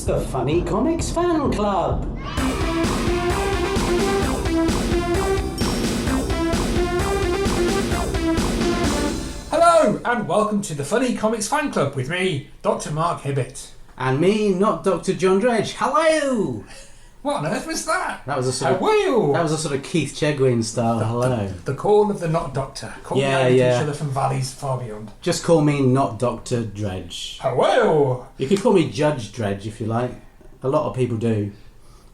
It's the Funny Comics Fan Club. Hello and welcome to the Funny Comics Fan Club with me, Dr. Mark Hibbett. And me, not Dr. John Dredge. Hello! What on earth was that? That was a sort of, Hello! that was a sort of Keith Chegwin style hello. The call of the not doctor. Calling out each other from valleys far beyond. Just call me not Dr. Dredge. Hello! You could call me Judge Dredge if you like. A lot of people do.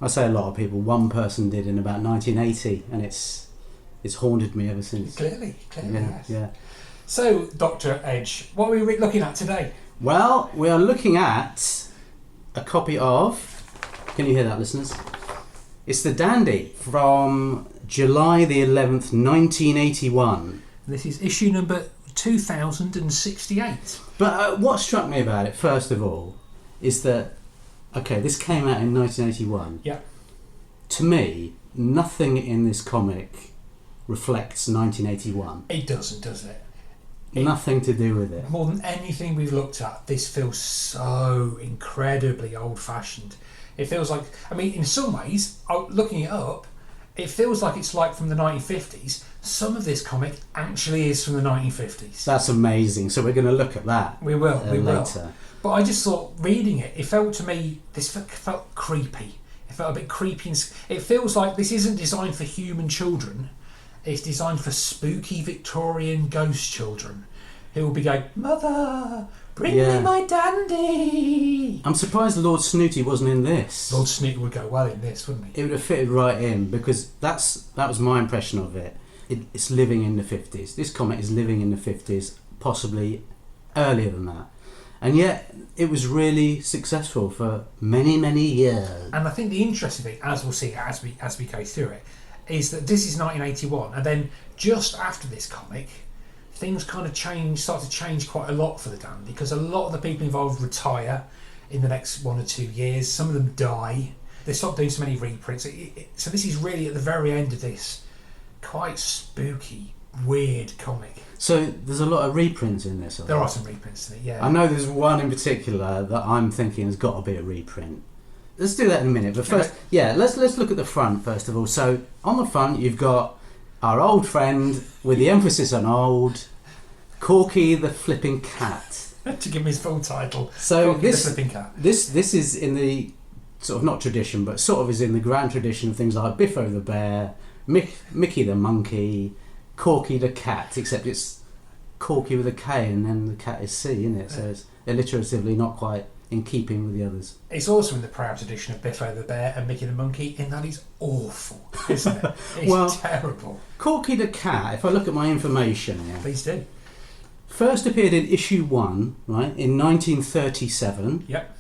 I say a lot of people. One person did in about 1980, and it's haunted me ever since. Clearly, yes. Yeah. So, Dr. Edge, what are we looking at today? Well, we are looking at a copy of... Can you hear that, listeners? It's the Dandy from July the 11th, 1981. This is issue number 2068. But what struck me about it, first of all, is that, okay, this came out in 1981. Yeah. To me, nothing in this comic reflects 1981. It doesn't, does it? Nothing to do with it. More than anything we've looked at, this feels so incredibly old-fashioned. It feels like, I mean, in some ways, looking it up, it feels like it's like from the 1950s. Some of this comic actually is from the 1950s. That's amazing. So we're going to look at that. We will later. But I just thought, reading it, it felt to me, this felt creepy. It felt a bit creepy. It feels like this isn't designed for human children. It's designed for spooky Victorian ghost children who will be going, Mother, bring me my dandy. I'm surprised Lord Snooty wasn't in this. Lord Snooty would go well in this, wouldn't he? It would have fitted right in, because that was my impression of it. It's living in the 50s. This comic is living in the 50s, possibly earlier than that. And yet, it was really successful for many, many years. And I think the interest of it, as we'll see as we go through it, is that this is 1981, and then just after this comic, things kind of start to change quite a lot for the Dandy, because a lot of the people involved retire in the next 1 or 2 years. Some of them die. They stop doing so many reprints. So this is really at the very end of this quite spooky, weird comic. So there's a lot of reprints in this. There are some reprints in it, yeah. I know there's one in particular that I'm thinking has got to be a reprint. Let's do that in a minute. But first, let's look at the front first of all. So on the front, you've got our old friend, with the emphasis on old, Korky the Flipping Cat. To give him his full title. So Korky the Flipping Cat. This is in the sort of, not tradition, but sort of is in the grand tradition of things like Biffo the Bear, Mickey the Monkey, Korky the Cat, except it's Korky with a K and then the cat is C, isn't it? So it's alliteratively not quite in keeping with the others. It's also in the proud tradition of Biffo the Bear and Mickey the Monkey, in that he's awful, isn't it? It's terrible. Korky the Cat, if I look at my information... Yeah, please do. First appeared in issue 1, right, in 1937. Yep.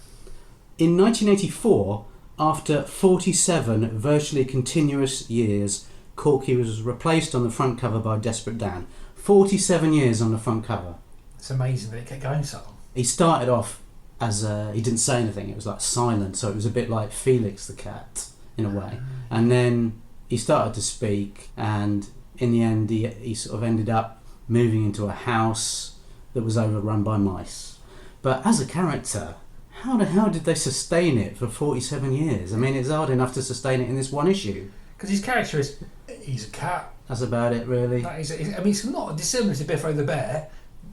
In 1984, after 47 virtually continuous years, Korky was replaced on the front cover by Desperate Dan. 47 years on the front cover. It's amazing that it kept going so long. He started off as he didn't say anything, it was like silent, so it was a bit like Felix the Cat in a way. And then he started to speak, and in the end he sort of ended up moving into a house that was overrun by mice. But as a character, how the hell did they sustain it for 47 years? I mean, it's hard enough to sustain it in this one issue. Because his character he's a cat. That's about it, really. It's not dissimilar to Biffo the Bear,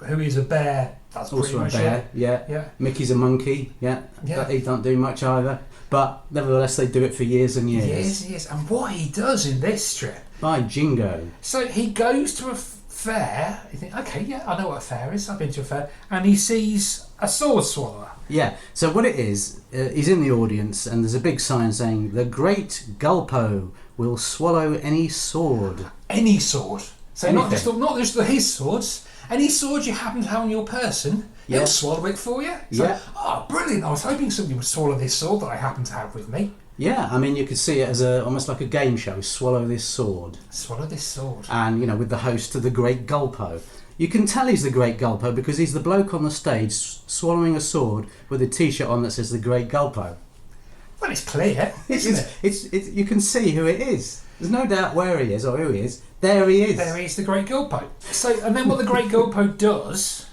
who is a bear. That's also pretty a bear, much it. yeah. Mickey's a monkey, yeah. He don't do much either. But nevertheless, they do it for years and years. Yes. And what he does in this strip. By jingo. So he goes to a fair. You think, okay, yeah, I know what a fair is. I've been to a fair. And he sees a sword swallower. Yeah, so what it is, he's in the audience and there's a big sign saying, "The Great Gulpo will swallow any sword." Any sword. So anything. not just his swords. Any sword you happen to have on your person, he'll swallow it for you. So, oh, brilliant. I was hoping somebody would swallow this sword that I happen to have with me. Yeah, I mean, you could see it as almost like a game show. Swallow this sword. Swallow this sword. And, with the host of the Great Gulpo. You can tell he's the Great Gulpo because he's the bloke on the stage swallowing a sword with a T-shirt on that says the Great Gulpo. Well, it's clear, isn't it? You can see who it is. There's no doubt where he is or who he is. There he is. There he is, the Great Gulpo. So, and then what the Great Gulpo does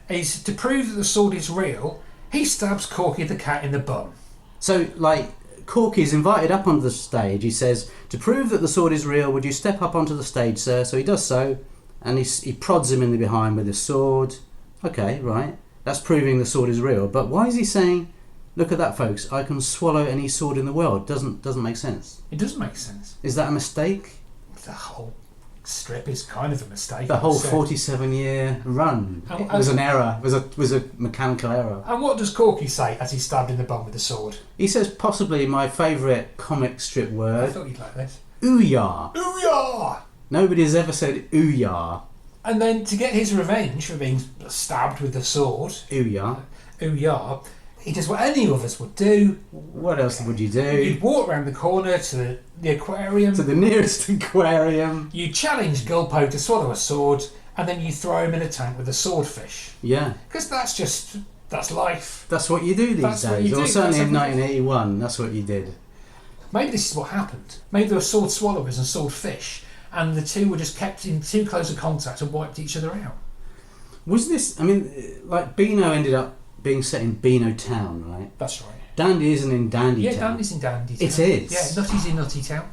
is, to prove that the sword is real, he stabs Korky the Cat in the bum. So, like, Korky's invited up onto the stage. He says, "To prove that the sword is real, would you step up onto the stage, sir?" So he does so, and he prods him in the behind with his sword. Okay, right. That's proving the sword is real. But why is he saying, "Look at that, folks, I can swallow any sword in the world"? Doesn't make sense. It doesn't make sense. Is that a mistake? The whole strip is kind of a mistake. The whole 47-year run was an error. Was a mechanical error. And what does Korky say as he's stabbed in the bum with the sword? He says possibly my favourite comic strip I word, thought you'd like this. "Ooh-yah." Ooh-yah! Nobody's ever said "ooh-yah." And then to get his revenge for being stabbed with the sword, Ooh-yah. ooh-yah, he does what any of us would do. What else would you do? You'd walk around the corner to the aquarium. To the nearest aquarium. You challenge Gulpo to swallow a sword, and then you throw him in a tank with a swordfish. Yeah. Because that's life. That's what you do these That's what days. you Or do. certainly That's in what 1981, that's what you did. Maybe this is what happened. Maybe there were sword swallowers and swordfish, and the two were just kept in too close a contact and wiped each other out. Was this, I mean, like Beano ended up being set in Beano Town, right? That's right. Dandy isn't in Dandy Yeah, Town. Dandy's in Dandy Town. It is? Yeah, Nutty's in Nutty Town.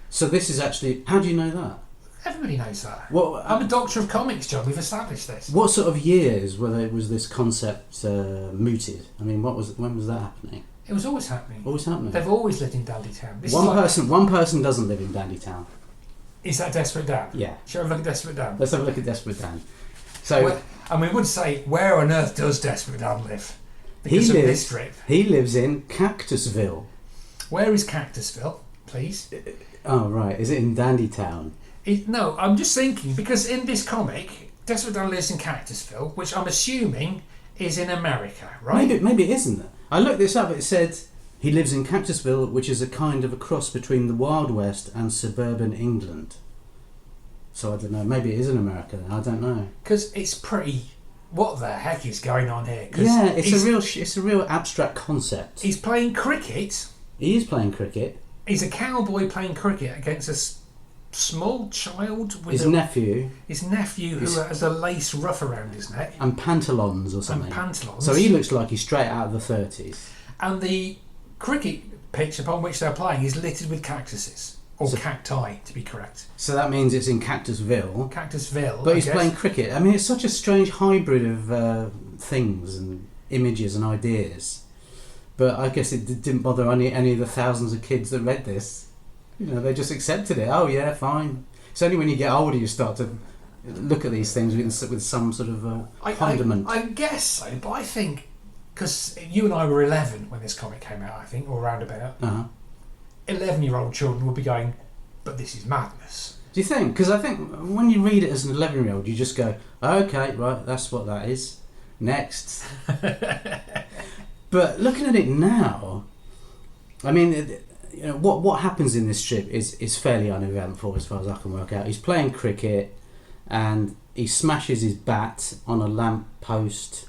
So this is actually, how do you know that? Everybody knows that. What, I'm a doctor of comics, John. We've established this. what sort of years was this concept mooted? I mean, when was that happening? It was always happening. Always happening? They've always lived in Dandy Town. One person doesn't live in Dandy Town. Is that Desperate Dan? Yeah. Shall we have a look at Desperate Dan? Let's have a look at Desperate Dan. So And we would say, where on earth does Desperate Dan live? Because of this strip. He lives in Cactusville. Where is Cactusville, please? Oh, right. Is it in Dandy Town? No, I'm just thinking, because in this comic, Desperate Dan lives in Cactusville, which I'm assuming is in America, right? Maybe it isn't. I looked this up. It said he lives in Cactusville, which is a kind of a cross between the Wild West and suburban England. So I don't know. Maybe it is in America. I don't know. Because it's pretty. What the heck is going on here? Yeah, it's a real abstract concept. He's playing cricket. He is playing cricket. He's a cowboy playing cricket against a small child with His nephew. His nephew who has a lace ruff around his neck. And pantaloons or something. And pantaloons. So he looks like he's straight out of the 30s. And the cricket pitch upon which they're playing is littered with cactuses. Or cacti, to be correct. So that means it's in Cactusville. Cactusville. But he's playing cricket. I mean, it's such a strange hybrid of things and images and ideas. But I guess it didn't bother any of the thousands of kids that read this. You know, they just accepted it. Oh, yeah, fine. It's only when you get older you start to look at these things with some sort of condiment. I guess so, but I think, because you and I were 11 when this comic came out, I think, or roundabout. 11-year-old children would be going, but this is madness. Do you think? Because I think when you read it as an 11-year-old, you just go, okay, right, that's what that is. Next. But looking at it now, I mean, you know, what happens in this strip is fairly uneventful as far as I can work out. He's playing cricket and he smashes his bat on a lamp post.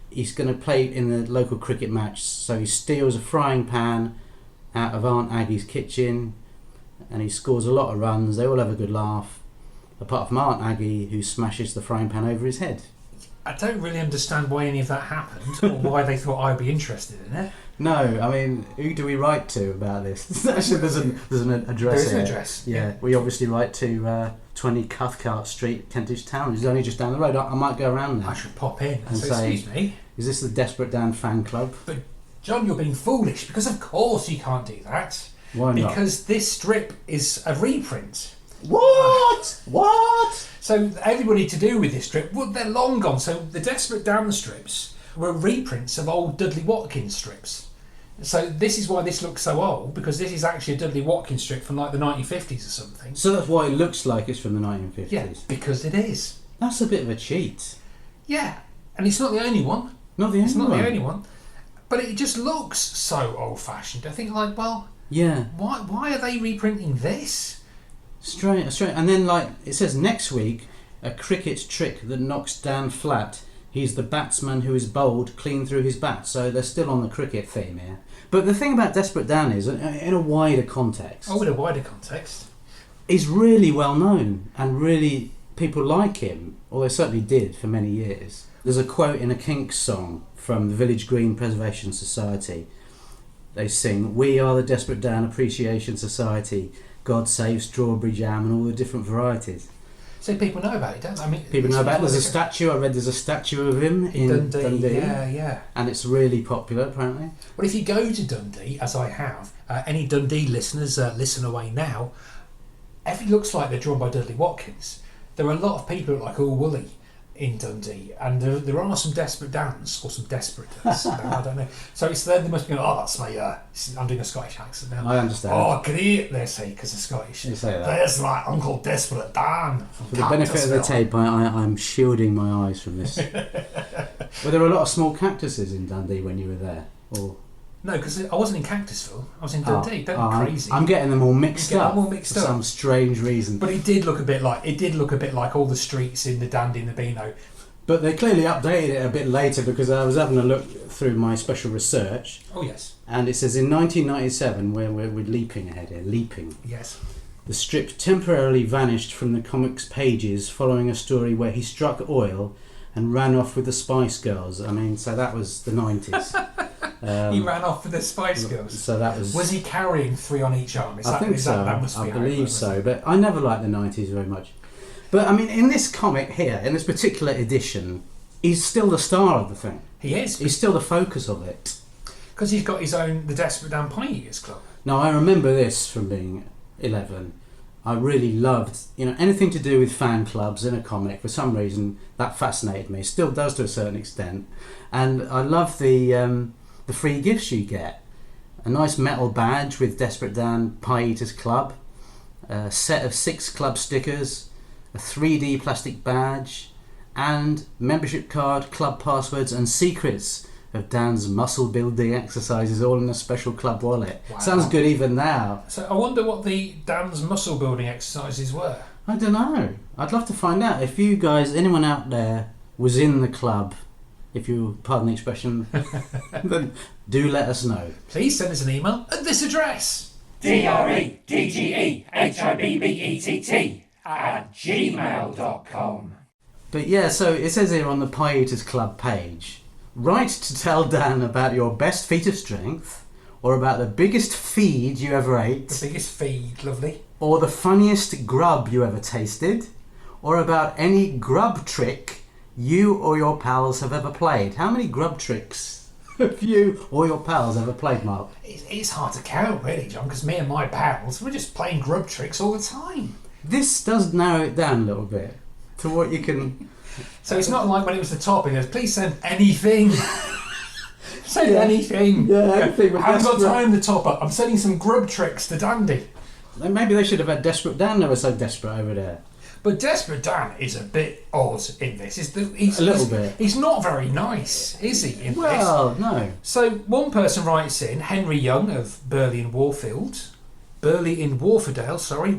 He's going to play in the local cricket match, so he steals a frying pan out of Aunt Aggie's kitchen and he scores a lot of runs. They all have a good laugh, apart from Aunt Aggie, who smashes the frying pan over his head. I don't really understand why any of that happened or why they thought I'd be interested in it. No, I mean, who do we write to about this? Actually, there's an address. There is an address. Yeah, we obviously write to 20 Cathcart Street, Kentish Town, which is only just down the road. I might go around there. I should pop in and say, say, excuse me. Is this the Desperate Dan fan club? But John, you're being foolish because of course you can't do that. Why not? Because this strip is a reprint. What? So everybody to do with this strip, well, they're long gone. So the Desperate Dan strips were reprints of old Dudley Watkins strips. So this is why this looks so old, because this is actually a Dudley Watkins strip from like the 1950s or something. So that's why it looks like it's from the 1950s? Yeah, because it is. That's a bit of a cheat. Yeah, and it's not the only one. Not the only one. But it just looks so old-fashioned. I think, like, well, yeah. Why are they reprinting this? Strange. And then, like, it says next week, a cricket trick that knocks Dan flat. He's the batsman who is bowled clean through his bat. So they're still on the cricket theme here. But the thing about Desperate Dan is, in a wider context... Oh, in a wider context. He's really well known, and really people like him, or they certainly did for many years. There's a quote in a Kinks song from the Village Green Preservation Society. they sing, "We are the Desperate Dan Appreciation Society. God save strawberry jam," and all the different varieties. So people know about it, don't they? I mean, People know about it. There's a statue. I read there's a statue of him in Dundee. Yeah. And it's really popular, apparently. Well, if you go to Dundee, as I have, any Dundee listeners, listen away now. Everything looks like they're drawn by Dudley Watkins. There are a lot of people who look like all woolly in Dundee, and there are some Desperate Dans or some Desperate Dans. I don't know. So it's there. They must be going, "Oh, that's my." I'm doing a Scottish accent now. I understand. Oh, great! They say because they're Scottish. You say that. There's my Uncle Desperate Dan. For the benefit of the tape, I'm shielding my eyes from this. Were there a lot of small cactuses in Dundee when you were there, or? No, because I wasn't in Cactusville. I was in Dundee. Don't be crazy. I'm getting them all mixed up. For up. some strange reason. But it did look a bit like all the streets in the Dandy and the Beano. But they clearly updated it a bit later, because I was having a look through my special research. Oh yes. And it says in 1997, where we're leaping ahead here, Yes. the strip temporarily vanished from the comic's pages following a story where he struck oil and ran off with the Spice Girls. I mean, so that was the 90s. He ran off with the Spice Girls. So that was. Was he carrying 3 on each arm? I think so. That must be I believe so. But I never liked the 90s very much. But I mean, in this comic here, in this particular edition, he's still the star of the thing. He is. He's still the focus of it. Because he's got his own, the Desperate Dan Pie Eaters Club. Now, I remember this from being 11. I really loved, anything to do with fan clubs in a comic. For some reason, that fascinated me. It still does to a certain extent. And I love the free gifts you get. A nice metal badge with Desperate Dan Pie Eaters Club, a set of 6 club stickers, a 3D plastic badge, and membership card, club passwords, and secrets of Dan's muscle building exercises, all in a special club wallet. Wow. Sounds good even now. So I wonder what the Dan's muscle building exercises were. I don't know. I'd love to find out. If you guys, anyone out there, was in the club, if you pardon the expression, then do let us know. Please send us an email at this address: DREDGEHIBBETT@gmail.com. But yeah, so it says here on the Pie Eaters Club page, write to tell Dan about your best feat of strength, or about the biggest feed you ever ate. The biggest feed, lovely. Or the funniest grub you ever tasted, or about any grub trick you or your pals have ever played. How many grub tricks have you or your pals ever played, Mark? It's hard to count, really, John, because me and my pals, we're just playing grub tricks all the time. This does narrow it down a little bit to what you can... So it's not like when it was the top, it goes, please send anything. Send anything. Yeah, anything. I haven't got time to top up. I'm sending some grub tricks to Dandy. Maybe they should have had Desperate Dan. They were so desperate over there. But Desperate Dan is a bit odd in this. He's a little bit. He's not very nice, is he, in this? Well, no. So one person writes in, Henry Young of Burley in Wharfordale,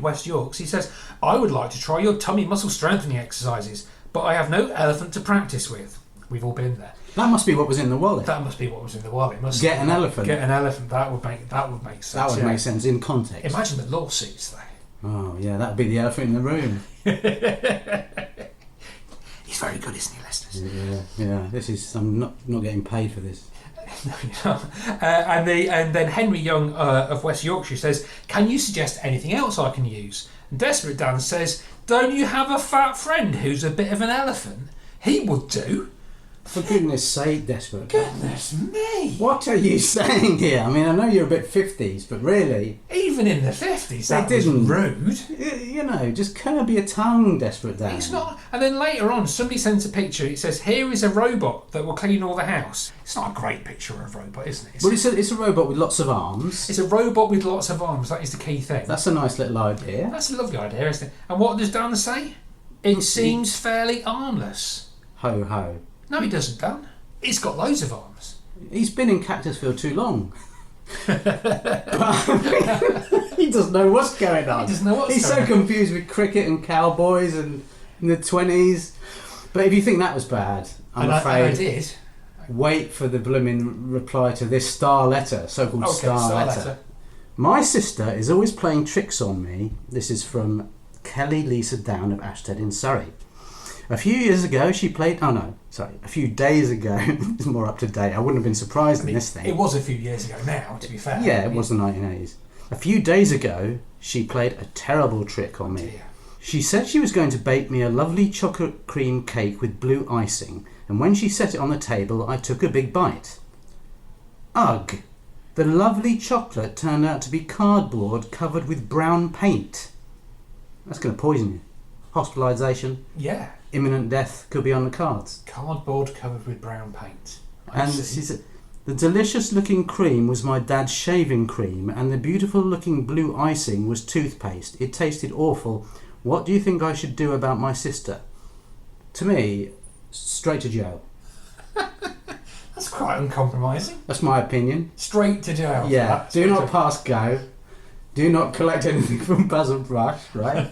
West Yorks. He says, I would like to try your tummy muscle strengthening exercises, but I have no elephant to practice with. We've all been there. That must be what was in the wallet. That must be what was in the wallet. Get an elephant. Get an elephant. That would make sense. That would make sense in context. Imagine the lawsuits, though. Oh yeah, that would be the elephant in the room. He's very good, isn't he, listeners? Yeah. This is. I'm not getting paid for this. And then Henry Young of West Yorkshire says, can you suggest anything else I can use? And Desperate Dan says, don't you have a fat friend who's a bit of an elephant? He would do. For goodness sake, Desperate. Goodness me. What are you saying here? I mean, I know you're a bit 50s, but really... Even in the 50s, that was rude. Just curb your tongue, Desperate Dan. It's not... And then later on, somebody sends a picture. It says, here is a robot that will clean all the house. It's not a great picture of a robot, isn't it? Well, it's a robot with lots of arms. It's a robot with lots of arms. That is the key thing. That's a nice little idea. That's a lovely idea, isn't it? And what does Dan say? It seems fairly armless. Ho, ho. No, he doesn't, Dan. He's got loads of arms. He's been in Cactusville too long. He doesn't know what's going on. He doesn't know what's He's going so confused with cricket and cowboys and in the 20s. But if you think that was bad, I'm afraid... I did. Wait for the blooming reply to this star letter, so-called star letter. My sister is always playing tricks on me. This is from Kelly Lisa Down of Ashstead in Surrey. A few years ago, she played... Oh, no. Sorry. A few days ago. It's more up to date. I wouldn't have been surprised in this thing. It was a few years ago now, to be fair. Yeah, it was the 1980s. A few days ago, she played a terrible trick on me. Dear. She said she was going to bake me a lovely chocolate cream cake with blue icing, and when she set it on the table, I took a big bite. Ugh! The lovely chocolate turned out to be cardboard covered with brown paint. That's going to poison you. Hospitalisation, Yeah. imminent death could be on the cards. Cardboard covered with brown paint. I And see. she said, the delicious looking cream was my dad's shaving cream, and the beautiful looking blue icing was toothpaste. It tasted awful. What do you think I should do about my sister? To me, straight to jail. That's quite uncompromising. That's my opinion. Straight to jail. for Yeah, that. do Straight not to- pass go. Do not collect anything from Basil Brush, right?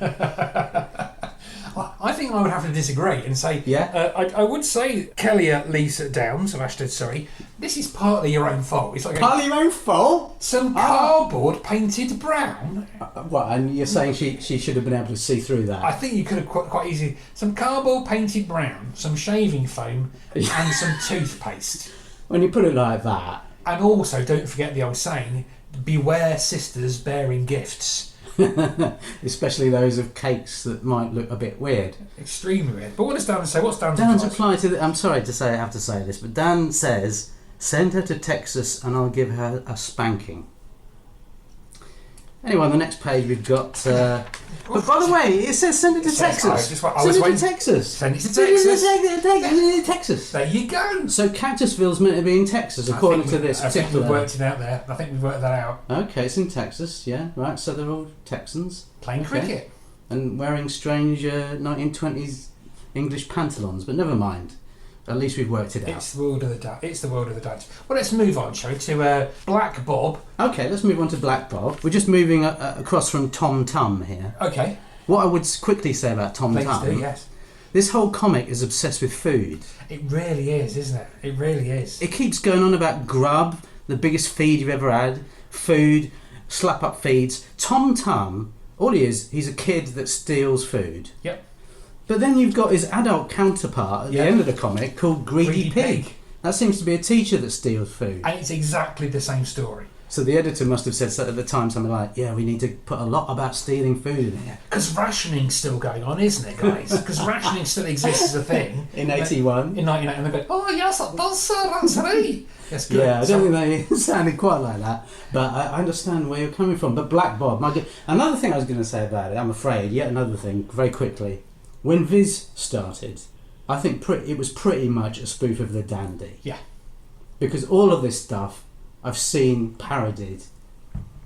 Well, I think I would have to disagree and say, Yeah? I would say Kellier leaves it down, so Ashton, sorry. This is partly your own fault. It's like Partly your own fault? some cardboard painted brown. What, and you're saying she should have been able to see through that? I think you could have quite easily. Some cardboard painted brown, some shaving foam, and some toothpaste. When you put it like that. And also, don't forget the old saying, beware sisters bearing gifts. Especially those of cakes that might look a bit weird. Extremely weird. But what does Dan say? What's Dan's Dan's advice? reply to the, I'm sorry to say I have to say this, but Dan says, send her to Texas and I'll give her a spanking. Anyway, on the next page we've got... but by the way, it says send it to It says- Texas. I was Send it waiting- to Texas. Send it to Send it Texas. to Texas. There you go. So Cactusville's meant to be in Texas, according to this I think particular... we've worked it out there. I think we've worked that out. Okay, it's in Texas, yeah, right, so they're all Texans. Playing Okay. cricket. And wearing strange 1920s English pantaloons, but never mind. At least we've worked it out. It's the world of the It's the world of the dance. Well, let's move on, shall we, to Black Bob. Okay, let's move on to Black Bob. We're just moving across from Tom Tum here. Okay. What I would quickly say about Tom Please Tum, do, yes. this whole comic is obsessed with food. It really is, isn't it? It really is. It keeps going on about grub, the biggest feed you've ever had, food, slap up feeds. Tom Tum, all he is, he's a kid that steals food. Yep. But then you've got his adult counterpart at the end of the comic called Greedy Pig. That seems to be a teacher that steals food. And it's exactly the same story. So the editor must have said at the time something like, yeah, we need to put a lot about stealing food in here. Because rationing's still going on, isn't it, guys? Because rationing still exists as a thing. In 81. In 1980, and they go, oh, yes, it does, sir, that's right. That's good. Yeah, I don't think they sounded quite like that, but I understand where you're coming from. But Black Bob, another thing I was going to say about it, I'm afraid, yet another thing, very quickly. When Viz started, I think it was pretty much a spoof of the Dandy. Yeah. Because all of this stuff I've seen parodied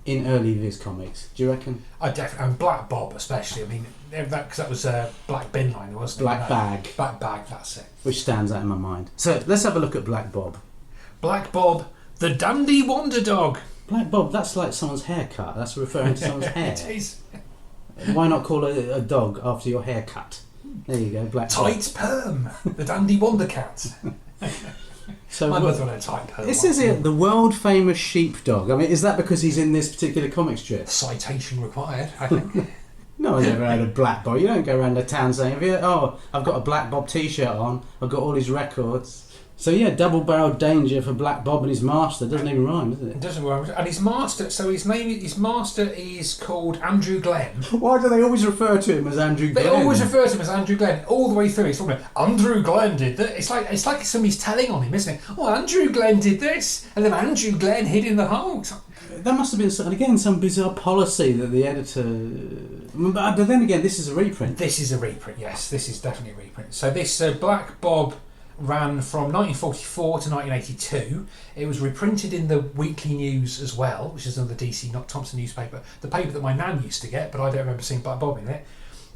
in early Viz comics. Do you reckon? I definitely, and Black Bob especially. I mean, because that was a Black Bin Liner, wasn't it? Black Bag. Black Bag, that's it. Which stands out in my mind. So let's have a look at Black Bob. Black Bob, the Dandy Wonder Dog. Black Bob, that's like someone's haircut. That's referring to someone's hair. It is. Why not call a dog after your haircut? There you go, Black Bob. Tight Perm, the Dandy Wonder Cat. So My mother had a tight perm. it says here, the world famous sheepdog. I mean, is that because he's in this particular comic strip? Citation required, I think. No one's ever had a Black Bob. You don't go around the town saying, oh, I've got a Black Bob t-shirt on, I've got all his records. So yeah, double-barreled danger for Black Bob and his master. Doesn't even rhyme, does It it? doesn't work. And his master, so his master is called Andrew Glenn. Why do they always refer to him as Andrew They Glenn? always refer to him as Andrew Glenn all the way through. He's talking about Andrew Glenn did that. It's like somebody's telling on him, isn't it? Oh, Andrew Glenn did this, and then Andrew Glenn hid in the hole. That must have been, some bizarre policy that the editor... But then again, this is a reprint. This is a reprint, yes. This is definitely a reprint. So this Black Bob ran from 1944 to 1982. It was reprinted in the Weekly News as well, which is another DC, not Thompson newspaper, the paper that my nan used to get, but I don't remember seeing Black Bob in it.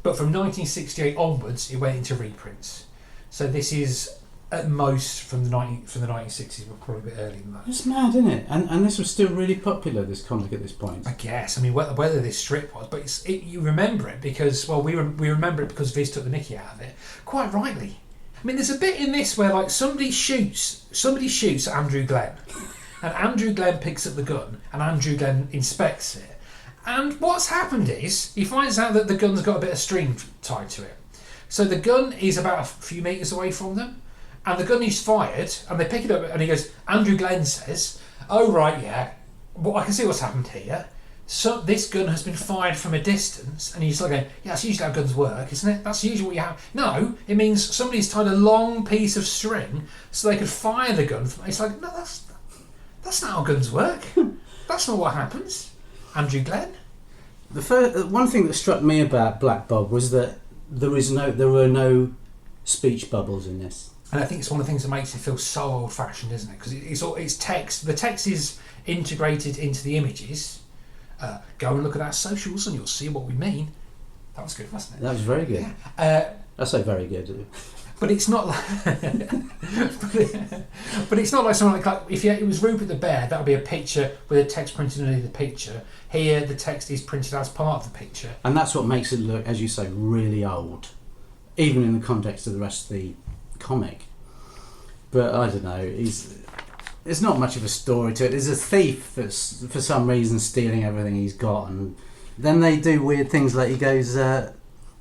But from 1968 onwards, it went into reprints. So this is at most from the 1960s, but probably a bit earlier than that. It's mad, isn't it? And this was still really popular, this comic, at this point. I guess. I mean, whether this strip was, but you remember it because, well, we remember it because Viz took the mickey out of it, quite rightly. I mean, there's a bit in this where like somebody shoots at Andrew Glenn, and Andrew Glenn picks up the gun, and Andrew Glenn inspects it. And what's happened is he finds out that the gun's got a bit of string tied to it. So the gun is about a few metres away from them, and the gun is fired, and they pick it up, and he goes, Andrew Glenn says, oh right, yeah, well, I can see what's happened here. So this gun has been fired from a distance, and he's like, yeah, that's usually how guns work, isn't it? That's usually what you have. No, it means somebody's tied a long piece of string so they could fire the gun. It's like, no, that's not how guns work. That's not what happens. Andrew Glenn. One thing that struck me about Black Bob was that there were no speech bubbles in this. And I think it's one of the things that makes it feel so old-fashioned, isn't it? Because it's text. The text is integrated into the images. Go and look at our socials and you'll see what we mean. That was good, wasn't it? That was very good. Yeah. I say very good. But it's not like, but it's not like something like if it was Rupert the Bear, that would be a picture with a text printed underneath the picture. Here, the text is printed as part of the picture, and that's what makes it look, as you say, really old, even in the context of the rest of the comic. But I don't know. There's not much of a story to it. There's a thief that's for some reason stealing everything he's got, and then they do weird things like he goes,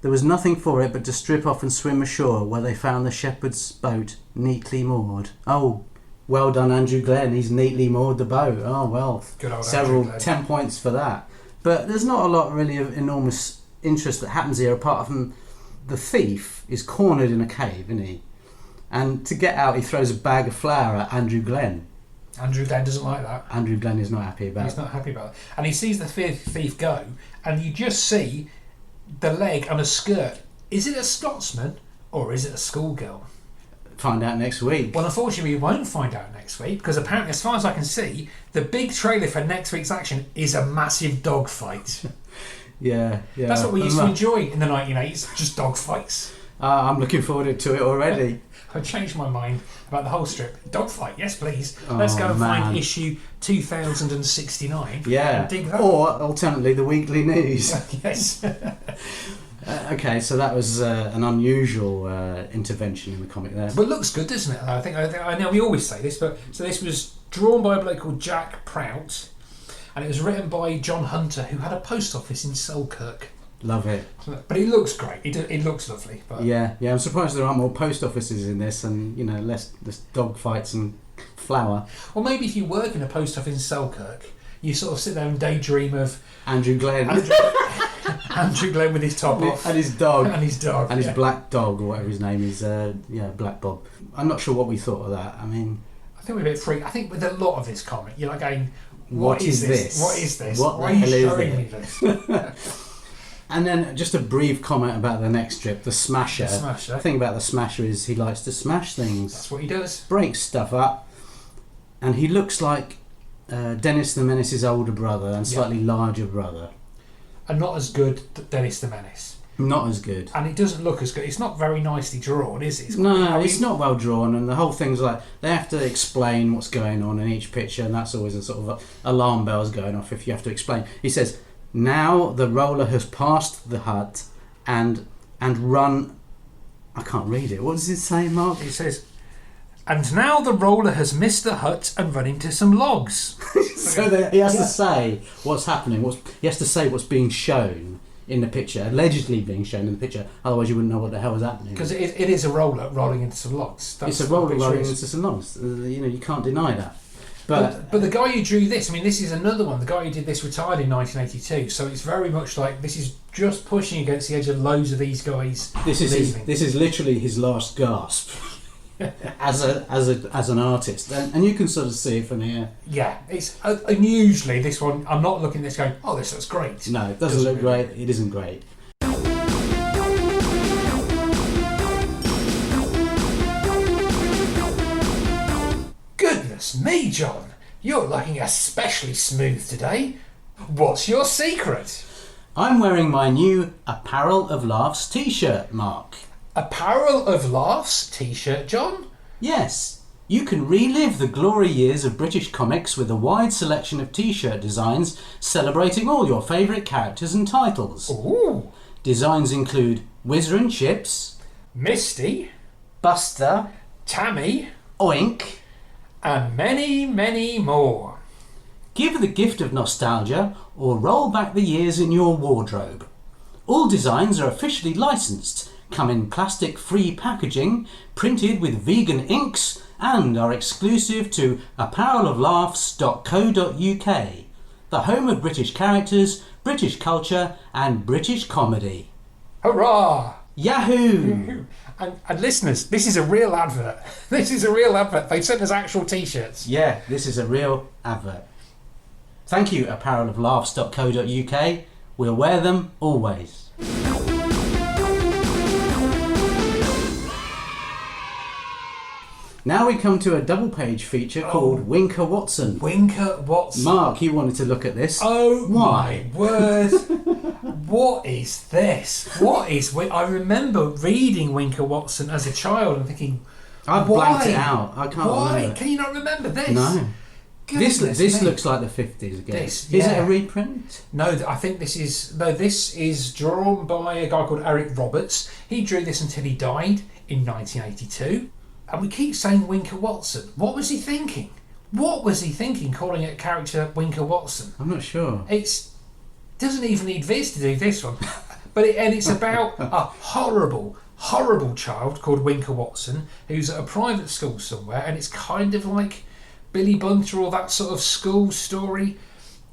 there was nothing for it but to strip off and swim ashore where they found the shepherd's boat neatly moored. Oh, well done, Andrew Glenn. He's neatly moored the boat. Oh, well, good old several 10 points for that. But there's not a lot really of enormous interest that happens here apart from the thief is cornered in a cave, isn't he? And to get out, he throws a bag of flour at Andrew Glenn. Andrew Glenn doesn't like that. Andrew Glenn is not happy about it. He's not happy about it. And he sees the thief go, and you just see the leg and a skirt. Is it a Scotsman or is it a schoolgirl? Find out next week. Well, unfortunately, we won't find out next week because apparently, as far as I can see, the big trailer for next week's action is a massive dog fight. Yeah. That's what we used to enjoy in the 1980s, just dog fights. I'm looking forward to it already. I've changed my mind about the whole strip. Dogfight, yes please. Let's go and find issue 2069. Yeah. And dig that. Or alternatively, the weekly news. Yes. Okay, so that was an unusual intervention in the comic there. But it looks good, doesn't it? I know we always say this, but so this was drawn by a bloke called Jack Prout, and it was written by John Hunter, who had a post office in Selkirk. Love it. But it looks great. It looks lovely. But yeah. I'm surprised there aren't more post offices in this, and less dog fights and flour. Well, maybe if you work in a post office in Selkirk, you sort of sit there and daydream of Andrew Glenn. Andrew Glenn with his top off. And his dog. And his dog. And his black dog, or whatever his name is. Black Bob. I'm not sure what we thought of that. I mean, I think we're a bit freaked. I think with a lot of this comic, you're like going, what is this? What is this? What Why the are you hell showing is me this? this? And then just a brief comment about the next strip, the Smasher. The thing about the Smasher is he likes to smash things. That's what he does. Breaks stuff up. And he looks like Dennis the Menace's older brother and slightly larger brother. And not as good Dennis the Menace. Not as good. And it doesn't look as good. It's not very nicely drawn, is it? It's not well drawn, and the whole thing's like they have to explain what's going on in each picture, and that's always a sort of alarm bells going off if you have to explain. He says, now the roller has passed the hut and run. I can't read it. What does it say, Mark? It says, and now the roller has missed the hut and run into some logs. So he has to say what's happening. He has to say what's being shown in the picture, allegedly being shown in the picture. Otherwise, you wouldn't know what the hell is happening. Because it is a roller rolling into some logs. It's a roller rolling into some logs. You can't deny that. But the guy who drew this, I mean, this is another one. The guy who did this retired in 1982, so it's very much like this is just pushing against the edge of loads of these guys. This is literally his last gasp as an artist, and you can sort of see it from here. Yeah, it's unusually this one. I'm not looking at this going, oh, this looks great. No, it doesn't look great. It isn't great. Goodness me, John, you're looking especially smooth today. What's your secret? I'm wearing my new Apparel of Laughs t-shirt, Mark. Apparel of Laughs t-shirt, John? Yes. You can relive the glory years of British comics with a wide selection of t-shirt designs celebrating all your favourite characters and titles. Ooh. Designs include Whizzer and Chips, Misty, Buster, Tammy, Oink, and many, many more. Give the gift of nostalgia or roll back the years in your wardrobe. All designs are officially licensed come in plastic-free packaging, printed with vegan inks, and are exclusive to appareloflaughs.co.uk, the home of British characters, British culture, and British comedy. Hurrah! Yahoo! And listeners, this is a real advert. This is a real advert. They've sent us actual T-shirts. Yeah, this is a real advert. Thank you, appareloflaughs.co.uk. We'll wear them always. Now we come to a double-page feature called Winker Watson. Winker Watson. Mark, you wanted to look at this. Oh, why? My word. What is this? I remember reading Winker Watson as a child and thinking, I blanked it out. I can't remember. Can you not remember this? No. Goodness this me. looks like the 50s again. This, Is it a reprint? No, I think this is drawn by a guy called Eric Roberts. He drew this until he died in 1982. And we keep saying Winker Watson. What was he thinking? What was he thinking calling it character Winker Watson? I'm not sure. It doesn't even need Viz to do this one. It's about a horrible child called Winker Watson who's at a private school somewhere, and it's kind of like Billy Bunter or that sort of school story.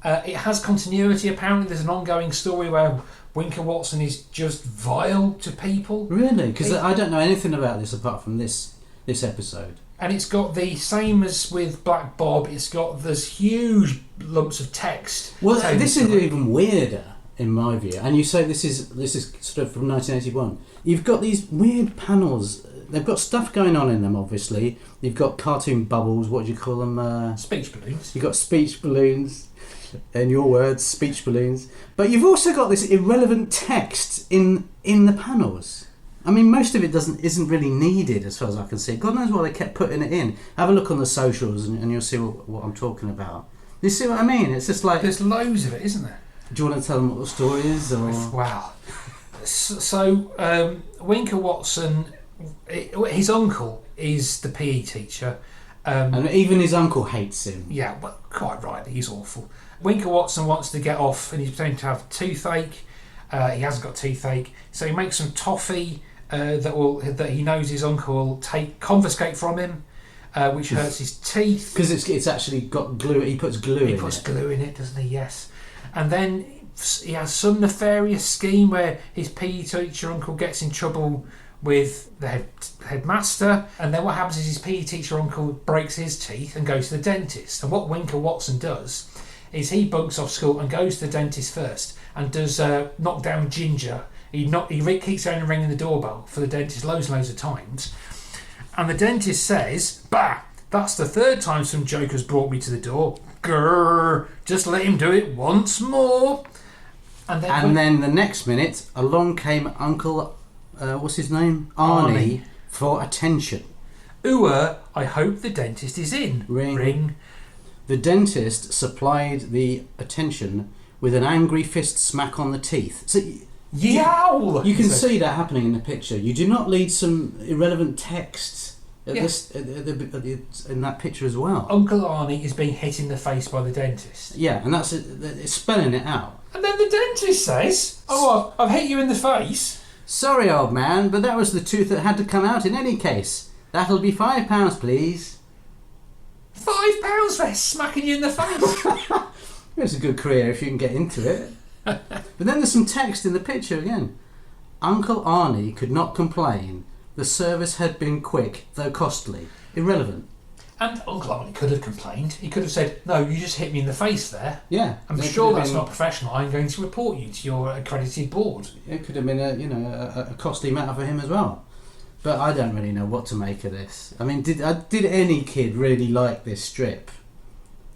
It has continuity. Apparently there's an ongoing story where Winker Watson is just vile to people. Really? Because I don't know anything about this apart from this episode. And it's got the same as with Black Bob. It's got this huge lumps of text. Well, this is even weirder in my view. And you say this is sort of from 1981. You've got these weird panels. They've got stuff going on in them, obviously. You've got cartoon bubbles. What do you call them? Speech balloons. You've got speech balloons. In your words, speech balloons. But you've also got this irrelevant text in the panels. I mean, most of it isn't really needed as far as I can see. God knows why they kept putting it in. Have a look on the socials and you'll see what I'm talking about. You see what I mean? It's just like... There's loads of it, isn't there? Do you want to tell them what the story is? Or? Wow. So Winker Watson, his uncle is the PE teacher. And even his uncle hates him. Yeah, well, quite rightly, he's awful. Winker Watson wants to get off and he's pretending to have toothache. He hasn't got toothache, so he makes some toffee that he knows his uncle will confiscate from him, which hurts his teeth. Because it's actually got glue. He puts glue in it. He puts glue in it, doesn't he? Yes. And then he has some nefarious scheme where his PE teacher uncle gets in trouble with the headmaster, and then what happens is his PE teacher uncle breaks his teeth and goes to the dentist. And what Winker Watson does is he bunks off school and goes to the dentist first and does knock down Ginger. He keeps on ringing the doorbell for the dentist loads and loads of times, and the dentist says, "Bah, that's the third time some joker's brought me to the door. Grrr, just let him do it once more." And then the next minute, along came Uncle, what's his name? Arnie, for attention. I hope the dentist is in. Ring. The dentist supplied the attention with an angry fist smack on the teeth. So yowl! You can see that happening in the picture. You do not need some irrelevant text in that picture as well. Uncle Arnie is being hit in the face by the dentist. Yeah, and it's spelling it out. And then the dentist says, I've hit you in the face. Sorry, old man, but that was the tooth that had to come out in any case. That'll be £5, please. £5 for smacking you in the face? It's a good career if you can get into it. But then there's some text in the picture again. Uncle Arnie could not complain. The service had been quick, though costly. Irrelevant. And Uncle Arnie could have complained. He could have said, "No, you just hit me in the face there." Yeah. I'm sure that's not professional. I'm going to report you to your accredited board. It could have been a costly matter for him as well. But I don't really know what to make of this. I mean, did any kid really like this strip?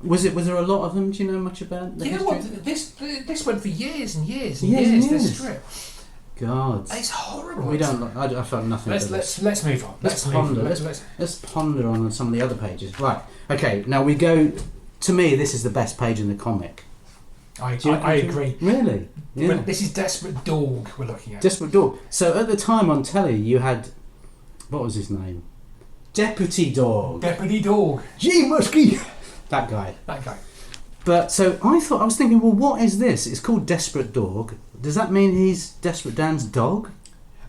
Was there a lot of them? Do you know much about the history? You know what? This went for years and years and years. This strip. God, it's horrible. We don't. I found nothing. Let's move on. Let's ponder. Let's ponder on some of the other pages. Right. Okay. Now we go. To me, this is the best page in the comic. I agree. Really? Yeah. This is Desperate Dog we're looking at. Desperate Dog. So at the time on telly, you had, what was his name? Deputy Dog. Deputy Dog. Gee, Muskie. That guy. But so I was thinking, well, what is this? It's called Desperate Dog. Does that mean he's Desperate Dan's dog?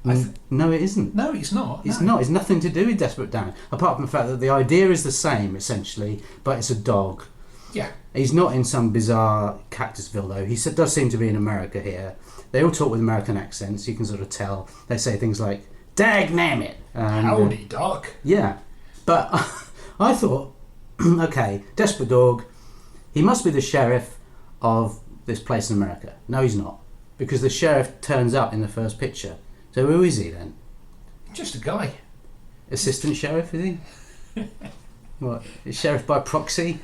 No, it isn't. No, it's not. It's no. not. It's nothing to do with Desperate Dan, apart from the fact that the idea is the same, essentially, but it's a dog. Yeah. He's not in some bizarre Cactusville, though. He does seem to be in America here. They all talk with American accents. You can sort of tell. They say things like, "Dagnamit." Howdy, Doc. Yeah. But I thought, okay, Desperate Dog, he must be the sheriff of this place in America. No, he's not. Because the sheriff turns up in the first picture. So who is he then? Just a guy. Assistant sheriff, is he? What? Sheriff by proxy?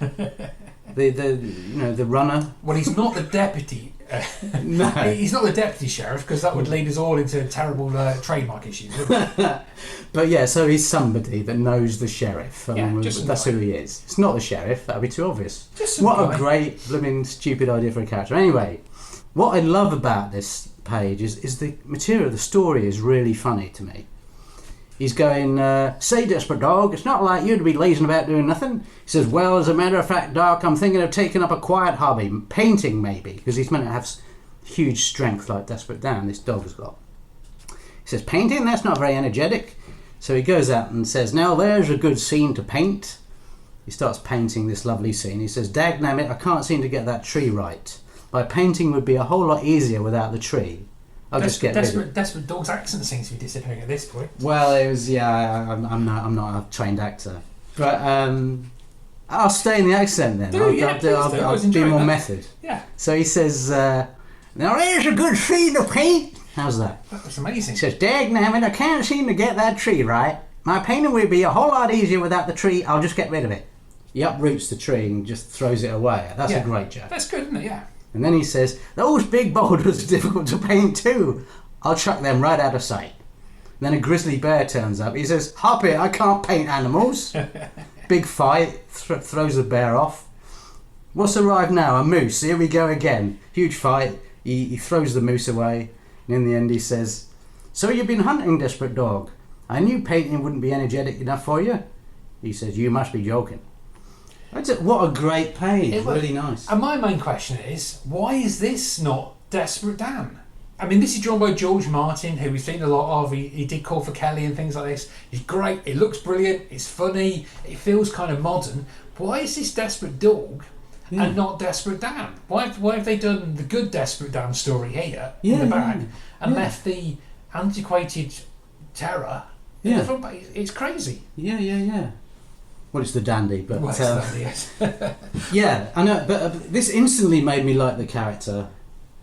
The runner? Well, he's not the deputy. No. He's not the deputy sheriff, because that would lead us all into terrible trademark issues, wouldn't it? But yeah, so he's somebody that knows the sheriff. That's guy. who he is. It's not the sheriff, that would be too obvious. Just some What guy. a great, blooming, stupid idea for a character. Anyway, what I love about this page is the material, the story is really funny to me. He's going, say, Desperate Dog, it's not like you to be lazing about doing nothing. He says, well, as a matter of fact, Doc, I'm thinking of taking up a quiet hobby, painting maybe, because he's meant to have huge strength like Desperate Dan, this dog has got. He says, painting? That's not very energetic. So he goes out and says, now there's a good scene to paint. He starts painting this lovely scene. He says, dagnamit, I can't seem to get that tree right. My painting would be a whole lot easier without the tree. Desperate Dog's accent seems to be disappearing at this point. Well, it was I'm not a trained actor, but I'll stay in the accent then. I'll be more method. Yeah. So he says, "Now there's a good tree to paint." How's that? That's amazing. He says, "Dagnamit, I can't seem to get that tree right. My painting would be a whole lot easier without the tree. I'll just get rid of it." He uproots the tree and just throws it away. That's a great joke. That's good, isn't it? Yeah. And then he says, those big boulders are difficult to paint too. I'll chuck them right out of sight. And then a grizzly bear turns up. He says, hop it, I can't paint animals. Big fight, throws the bear off. What's arrived now? A moose. Here we go again. Huge fight. He throws the moose away. And in the end he says, so you've been hunting, Desperate Dog. I knew painting wouldn't be energetic enough for you. He says, you must be joking. What a great page, really nice. And my main question is, why is this not Desperate Dan? I mean, this is drawn by George Martin, who we've seen a lot of. He did Call for Kelly and things like this. He's great, it looks brilliant, it's funny, it feels kind of modern. Why is this Desperate Dog and not Desperate Dan? Why have they done the good Desperate Dan story here in the back and left the antiquated terror in the front page? It's crazy. Yeah. Well, it's the dandy, but yes. yeah, I know. But this instantly made me like the character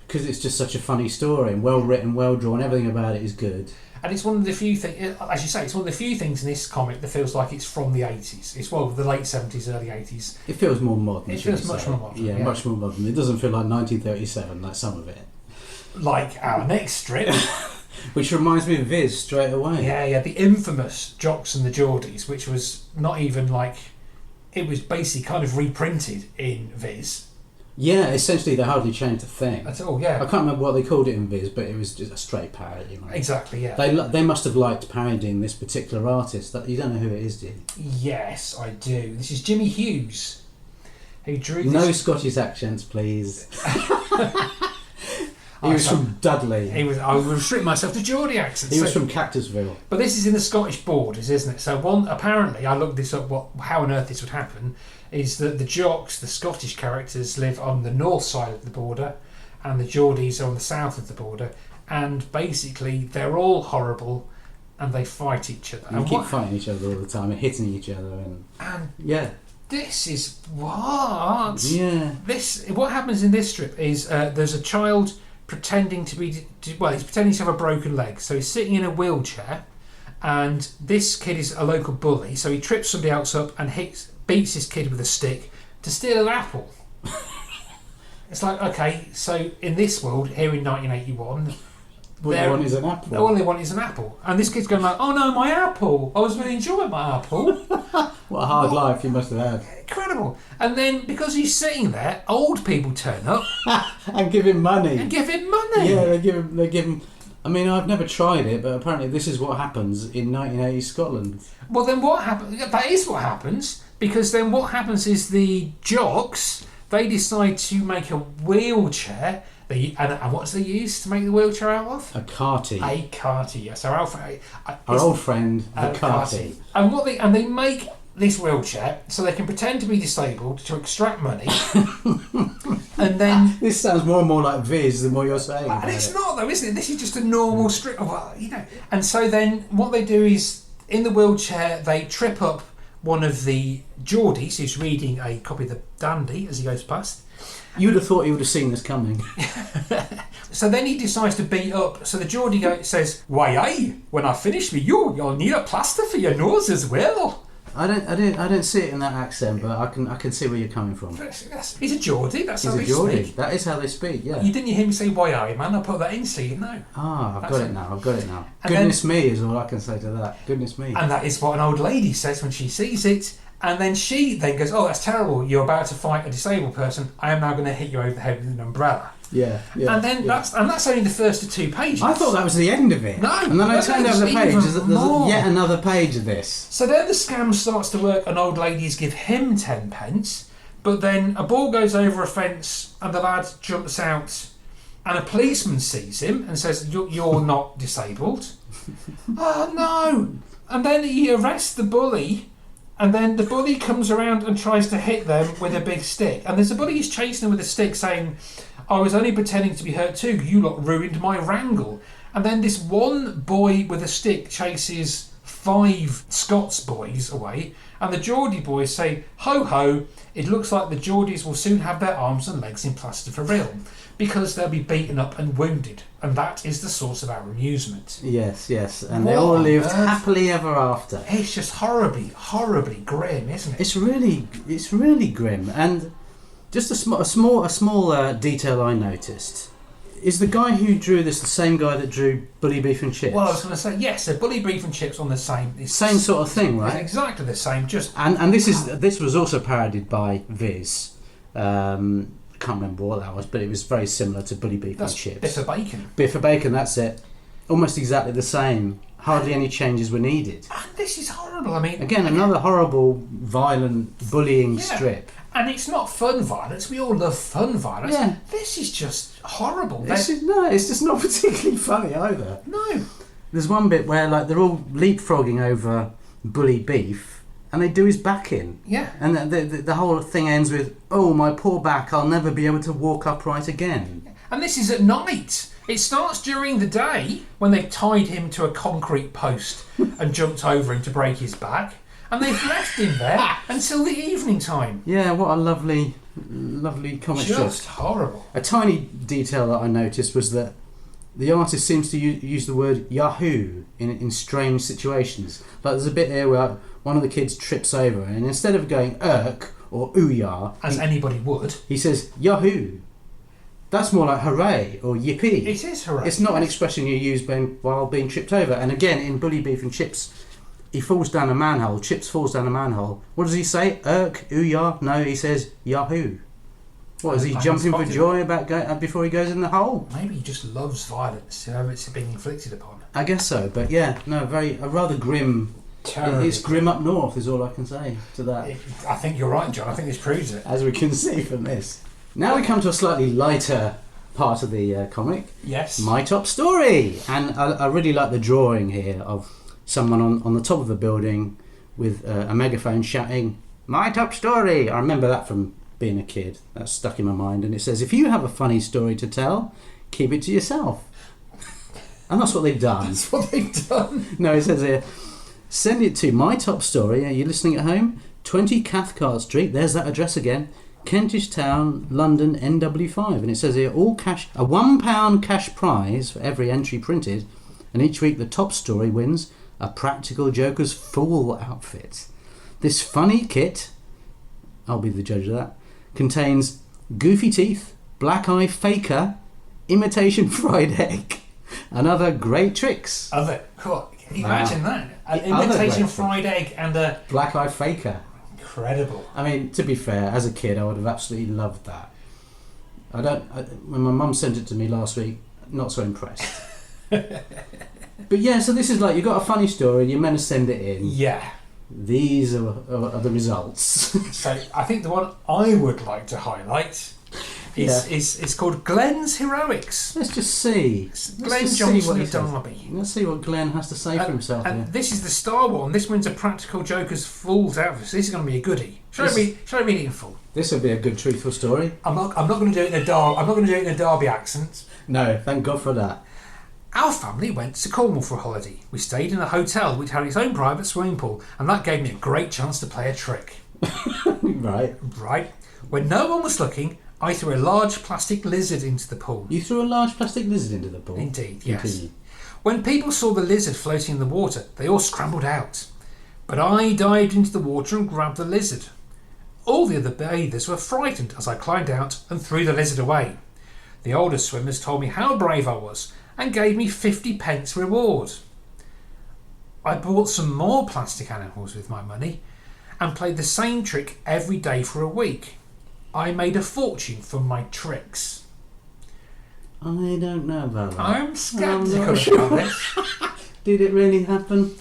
because it's just such a funny story and well written, well drawn. Everything about it is good. And it's one of the few things, as you say, it's one of the few things in this comic that feels like it's from the 80s. It's the late 70s, early 80s. It feels more modern. It feels much more modern. Yeah, much more modern. It doesn't feel like 1937 like some of it. Like our next strip. Which reminds me of Viz straight away. Yeah, the infamous Jocks and the Geordies, which was not even like... It was basically kind of reprinted in Viz. Yeah, essentially they hardly changed a thing. At all, yeah. I can't remember what they called it in Viz, but it was just a straight parody. Right? Exactly, yeah. They must have liked parodying this particular artist. You don't know who it is, do you? Yes, I do. This is Jimmy Hughes, who drew this... No Scottish accents, please. He was from Dudley. I would restrict myself to Geordie accents. He was from Cactusville. But this is in the Scottish borders, isn't it? So apparently, I looked this up. How on earth this would happen is that the Jocks, the Scottish characters, live on the north side of the border, and the Geordies are on the south of the border. And basically, they're all horrible, and they fight each other. And keep fighting each other all the time and hitting each other. And yeah. This is what? Yeah. What happens in this strip is there's a child pretending to be he's pretending to have a broken leg, so he's sitting in a wheelchair, and this kid is a local bully, so he trips somebody else up and beats this kid with a stick to steal an apple. It's like, okay, so in this world here in 1981, what they want is an apple. All they want is an apple, and this kid's going like, oh no, my apple, I was really enjoying my apple. What a hard life you must have had. Incredible. And then because he's sitting there, old people turn up and give him money. Yeah, they give him. I mean, I've never tried it, but apparently this is what happens in 1980s Scotland. Well, then what happens? That is what happens, because then what happens is the Jocks, they decide to make a wheelchair. And what do they use to make the wheelchair out of? A carty. A carty, yes. So Our old friend, the carty. And they make this wheelchair so they can pretend to be disabled to extract money. And then this sounds more and more like Viz the more you're saying. And it's not though, isn't it? This is just a normal strip of, And so then what they do is, in the wheelchair, they trip up one of the Geordies who's reading a copy of the Dandy as he goes past. You'd have thought he would have seen this coming. So then he decides to beat up. So the Geordie says, "Why, aye, when I finish with you, you'll need a plaster for your nose as well." I don't see it in that accent, but I can see where you're coming from. He's a Geordie. That's how they speak. That is how they speak. Yeah. You didn't hear me say "Why, aye, man"? I put that in so you know. I've got it now. Goodness me is all I can say to that. Goodness me. And that is what an old lady says when she sees it. And then she then goes, "Oh, that's terrible. You're about to fight a disabled person. I am now going to hit you over the head with an umbrella." Yeah. And then that's only the first of 2 pages. I thought that was the end of it. No. And then I turned over the page. There's yet another page of this. So then the scam starts to work, and old ladies give him 10 pence. But then a ball goes over a fence, and the lad jumps out, and a policeman sees him and says, "You're not disabled." Oh no! And then he arrests the bully. And then the bully comes around and tries to hit them with a big stick. And there's a bully who's chasing them with a stick saying, "I was only pretending to be hurt too. You lot ruined my wrangle." And then this one boy with a stick chases 5 Scots boys away. And the Geordie boys say, "Ho ho, it looks like the Geordies will soon have their arms and legs in plaster for real. Because they'll be beaten up and wounded." And that is the source of our amusement. Yes. And they all lived happily ever after. It's just horribly grim, isn't it? It's really grim. And just a small detail I noticed is the guy who drew this the same guy that drew Bully Beef and Chips. Well, I was going to say yes. So Bully Beef and Chips on the same sort of thing, right? Exactly the same. Just and this was also parodied by Viz. I can't remember what that was, but it was very similar to Bully Beef and Chips. Biffa Bacon. Biffa Bacon, that's it. Almost exactly the same. Hardly any changes were needed. And this is horrible. I mean, again, another horrible, violent, bullying strip. And it's not fun violence. We all love fun violence. Yeah. This is just horrible. It's just not particularly funny either. No. There's one bit where they're all leapfrogging over Bully Beef. And they do his back in. Yeah. And the whole thing ends with, "Oh, my poor back, I'll never be able to walk upright again." And this is at night. It starts during the day when they've tied him to a concrete post and jumped over him to break his back. And they've left him there until the evening time. Yeah, what a lovely comic strip. Just horrible. A tiny detail that I noticed was that the artist seems to use the word Yahoo in strange situations. Like there's a bit here where one of the kids trips over, and instead of going irk or ooyah, as anybody would, he says Yahoo. That's more like hooray or yippee. It is hooray. It's not an expression you use while being tripped over. And again, in Bully Beef and Chips, he falls down a manhole. Chips falls down a manhole. What does he say? Irk, ooyah? No, he says Yahoo. What, is he jumping for joy before he goes in the hole? Maybe he just loves violence, it's being inflicted upon. I guess so, but yeah, no, a rather grim. It's grim up north, is all I can say to that. I think you're right, John. I think this proves it. As we can see from this. Now we come to a slightly lighter part of the comic. Yes. My Top Story, and I really like the drawing here of someone on the top of a building with a megaphone shouting, "My Top Story." I remember that from being a kid. That's stuck in my mind, and it says, "If you have a funny story to tell, keep it to yourself." And that's what they've done. That's what they've done. No, it says here, "Send it to My Top Story." Are you listening at home? 20 Cathcart Street. There's that address again. Kentish Town, London, NW5. And it says here, all cash, a £1 cash prize for every entry printed, and each week the top story wins a Practical Joker's Fool outfit. This funny kit, I'll be the judge of that, contains goofy teeth, black eye faker, imitation fried egg, and other great tricks. Cool. Can you imagine that? An imitation fried egg and a black eye faker. Incredible. I mean, to be fair, as a kid, I would have absolutely loved that. When my mum sent it to me last week, not so impressed. But yeah, so this is like, you've got a funny story, you're meant to send it in. Yeah. These are the results. So I think the one I would like to highlight It's called Glenn's Heroics. Let's just see. Glenn Johnson of Derby. Let's see what Glenn has to say for himself here. And this is the Star one. This one's a Practical Joker's Fool's outfit. So this is going to be a goodie. Should I read it in full? This will be a good truthful story. I'm not going to do it in a Derby accent. No, thank God for that. Our family went to Cornwall for a holiday. We stayed in a hotel which had its own private swimming pool, and that gave me a great chance to play a trick. Right. When no one was looking, I threw a large plastic lizard into the pool. You threw a large plastic lizard into the pool? Indeed, yes. Continue. When people saw the lizard floating in the water, they all scrambled out. But I dived into the water and grabbed the lizard. All the other bathers were frightened as I climbed out and threw the lizard away. The older swimmers told me how brave I was and gave me 50p reward. I bought some more plastic animals with my money and played the same trick every day for a week. I made a fortune from my tricks. I don't know about that. I'm sceptical about this. Did it really happen?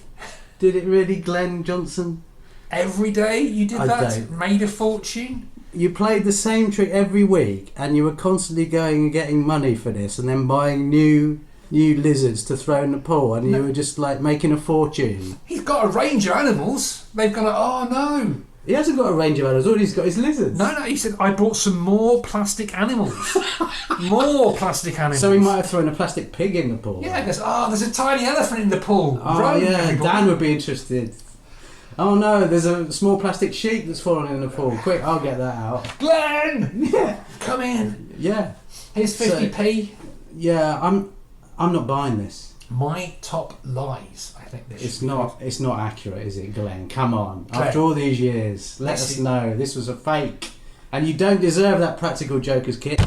Did it really, Glenn Johnson? Every day you did that? Made a fortune? You played the same trick every week and you were constantly going and getting money for this and then buying new lizards to throw in the pool and you were just like making a fortune. He's got a range of animals. They've gone, oh no. He hasn't got a range of animals, all he's got is lizards. No, he said, I brought some more plastic animals. More plastic animals. So he might have thrown a plastic pig in the pool. Yeah, because, there's a tiny elephant in the pool. Oh, Run, yeah, everybody. Dan would be interested. Oh no, there's a small plastic sheep that's fallen in the pool. Quick, I'll get that out. Glenn! Yeah. Come in. Yeah. Here's 50p. Yeah, I'm not buying this. My top lies, I think this It's not accurate, is it, Glenn? Come on. Glenn, after all these years, let us know this was a fake. And you don't deserve that Practical Joker's kit.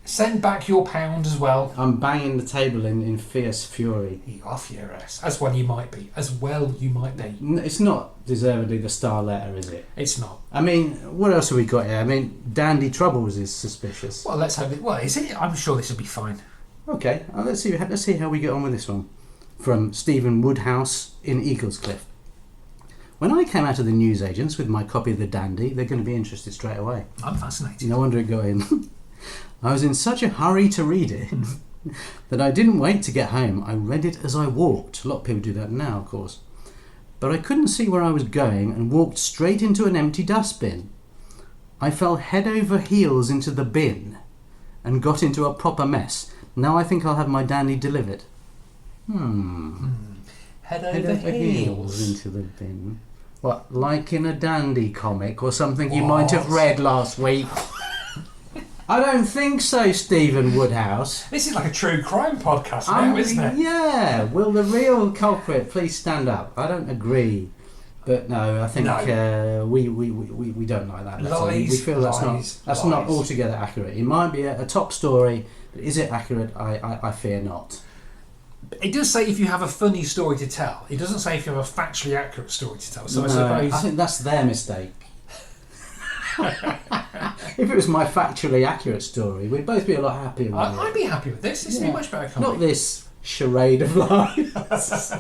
Send back your pound as well. I'm banging the table in fierce fury. You are furious. As well you might be. It's not deservedly the star letter, is it? It's not. I mean, what else have we got here? I mean, Dandy Troubles is suspicious. Well, let's hope it. Well, is it? I'm sure this will be fine. Okay, let's see how we get on with this one. From Stephen Woodhouse in Eaglescliff. When I came out of the newsagents with my copy of the Dandy, they're going to be interested straight away. I'm fascinated. No wonder it got in. I was in such a hurry to read it that I didn't wait to get home. I read it as I walked. A lot of people do that now, of course. But I couldn't see where I was going and walked straight into an empty dustbin. I fell head over heels into the bin and got into a proper mess. Now I think I'll have my Dandy delivered. Head over heels into the bin. What, like in a Dandy comic or something you might have read last week? I don't think so, Stephen Woodhouse. This is like a true crime podcast now, isn't it? Yeah. Will the real culprit please stand up? I don't agree. But no, I think we don't like that. Lies, we feel that's not altogether accurate. It might be a top story, but is it accurate? I fear not. It does say if you have a funny story to tell. It doesn't say if you have a factually accurate story to tell. So no, I suppose I think that's their mistake. If it was my factually accurate story, we'd both be a lot happier with it. I'd be happy with this. This would be much better comic. Not this charade of lies.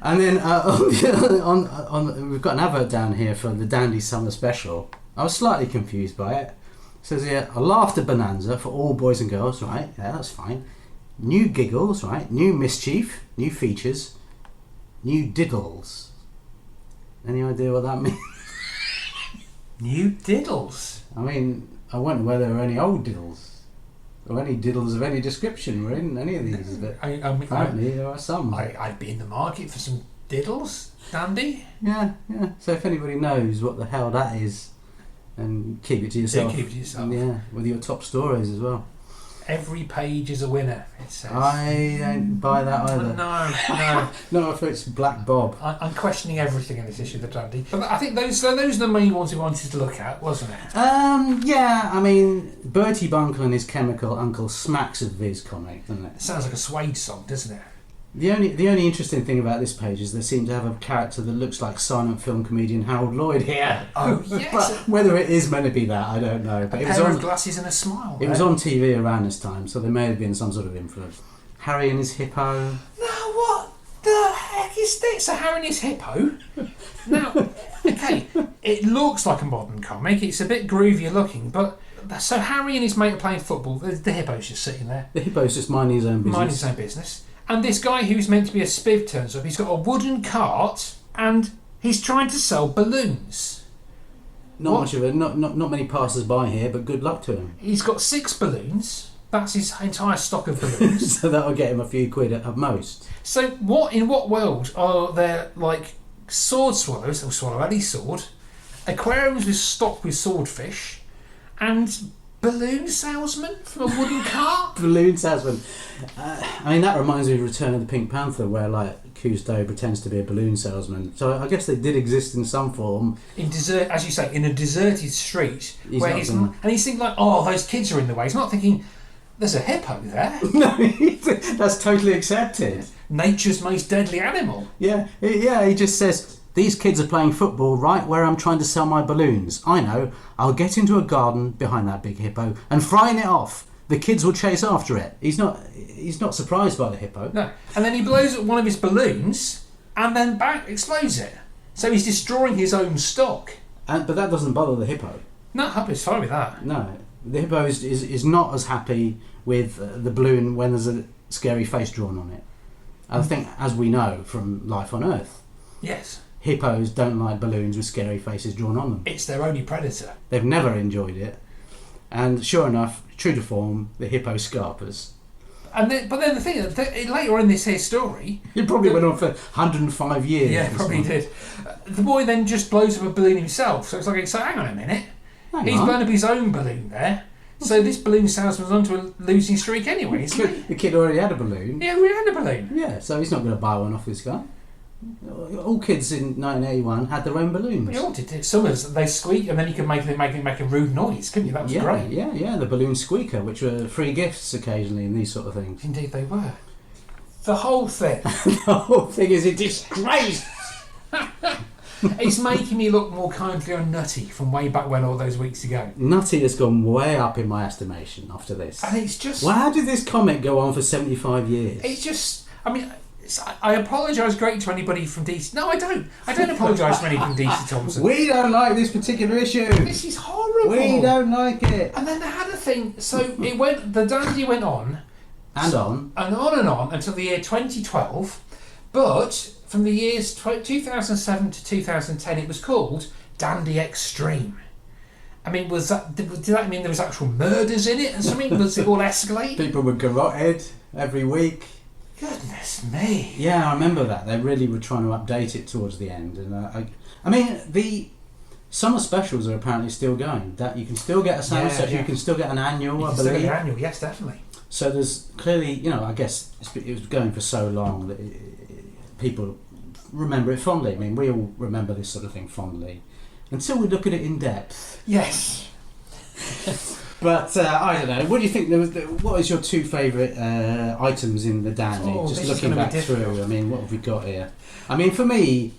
And then on we've got an advert down here for the Dandy Summer Special. I was slightly confused by it. It says here, a laughter bonanza for all boys and girls, right? Yeah, that's fine. New giggles, right? New mischief, new features, new diddles. Any idea what that means? New diddles? I mean, I wonder whether there are any old diddles or any diddles of any description were in any of these, but apparently there are some. I'd be in the market for some diddles, Dandy. Yeah. So if anybody knows what the hell that is, and keep it to yourself. Do keep it to yourself. Yeah, with your top stories as well. Every page is a winner, it says. I don't buy that either. No. Not if it's Black Bob. I'm questioning everything in this issue of the Dandy. But I think those are the main ones we wanted to look at, wasn't it? Yeah, I mean, Bertie Bunkle and his chemical uncle smacks of Viz comic, doesn't it? It sounds like a Suede song, doesn't it? The only interesting thing about this page is they seem to have a character that looks like silent film comedian Harold Lloyd here. Oh, yes. But whether it is meant to be that, I don't know. But a pair of glasses and a smile. It was on TV around this time, so there may have been some sort of influence. Harry and his hippo. Now, what the heck is this? So Harry and his hippo? Now, okay, it looks like a modern comic. It's a bit groovier looking, but so Harry and his mate are playing football. The hippo's just sitting there. The hippo's just minding his own business. Minding his own business. And this guy who's meant to be a spiv turns up. He's got a wooden cart and he's trying to sell balloons. Not many passers-by here, but good luck to him. He's got 6 balloons. That's his entire stock of balloons. So that'll get him a few quid at most. So in what world are there like sword swallows that will swallow any sword, aquariums with stocked with swordfish, and balloon salesman from a wooden cart? Balloon salesman. I mean, that reminds me of Return of the Pink Panther, where like Cousteau pretends to be a balloon salesman. So I guess they did exist in some form. In desert, as you say, in a deserted street, and he's thinking like, oh, those kids are in the way. He's not thinking, there's a hippo there. No, that's totally accepted. Nature's most deadly animal. Yeah. He just says, these kids are playing football right where I'm trying to sell my balloons. I know. I'll get into a garden behind that big hippo and frying it off. The kids will chase after it. He's not surprised by the hippo. No. And then he blows up one of his balloons and then explodes it. So he's destroying his own stock. But that doesn't bother the hippo. No, Hippo's fine with that. No. The hippo is not as happy with the balloon when there's a scary face drawn on it. I think, as we know from Life on Earth. Yes. Hippos don't like balloons with scary faces drawn on them. It's their only predator. They've never enjoyed it. And sure enough, true to form, the hippo scarpers. But then the thing, later on in this here story... It probably went on for 105 years. Yeah, probably did. The boy then just blows up a balloon himself. So it's like, hang on a minute. He's blown up his own balloon there. So this balloon salesman's onto a losing streak anyway, isn't he? The kid already had a balloon. Yeah, we had a balloon. Yeah, so he's not going to buy one off this guy. All kids in 1981 had their own balloons. We all did. Some of they squeak, and then you could make a rude noise, couldn't you? That was great. Yeah, the balloon squeaker, which were free gifts occasionally in these sort of things. Indeed, they were. The whole thing. The whole thing is a disgrace. It's making me look more kindly and nutty from way back when, all those weeks ago. Nutty has gone way up in my estimation after this. And it's just... Well, how did this comic go on for 75 years? It's just... I mean, I apologise great to anybody from DC... No, I don't. I don't apologise to anybody from DC Thompson. We don't like this particular issue. This is horrible. We don't like it. And then they had a thing... So it went... The dandy went on. And on. And on until the year 2012. But... From the years 2007 to 2010, it was called Dandy Extreme. I mean, did that mean there was actual murders in it and something? Was it all escalate? People were garroted every week. Goodness me. Yeah, I remember that. They really were trying to update it towards the end. And I mean, the summer specials are apparently still going. That you can still get a summer section. You can still get an annual, I believe. Still get an annual, yes, definitely. So there's clearly, I guess it was going for so long that people remember it fondly. I mean, we all remember this sort of thing fondly until we look at it in depth. Yes. But I don't know. What do you think? What is your 2 favourite items in the dandy? Just looking back through. I mean, what have we got here? I mean, for me,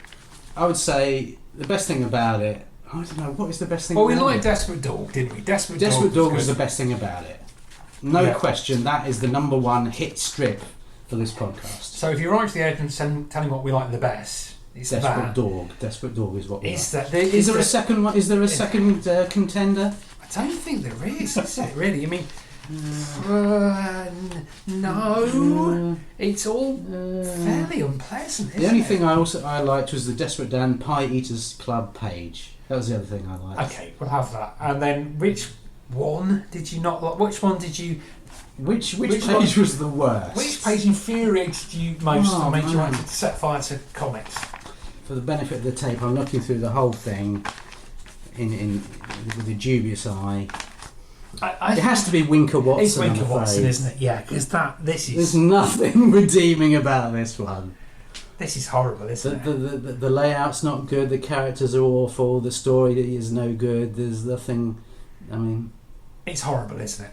I would say the best thing about it. I don't know. What is the best thing? Well, we liked Desperate Dog, didn't we? Desperate Dog was the best thing about it. No question. That is the number 1 hit strip for this podcast. So if you write to the editor and telling what we like the best, it's Desperate Dog. Desperate Dog is what we like. Is there a second one? Is there a second contender? I don't think there is it really? I mean, no. It's all fairly unpleasant, isn't it? The only thing I liked was the Desperate Dan Pie Eaters Club page. That was the other thing I liked. Okay, we'll have that. And then which one did you not like? Which one did you... Which page was the worst? Which page infuriated you most and made you want to set fire to comics? For the benefit of the tape, I'm looking through the whole thing with a dubious eye. It has to be Winker Watson. It's Winker Watson, isn't it? Yeah, because there's nothing redeeming about this one. This is horrible, isn't it? The layout's not good. The characters are awful. The story is no good. There's nothing. I mean, it's horrible, isn't it?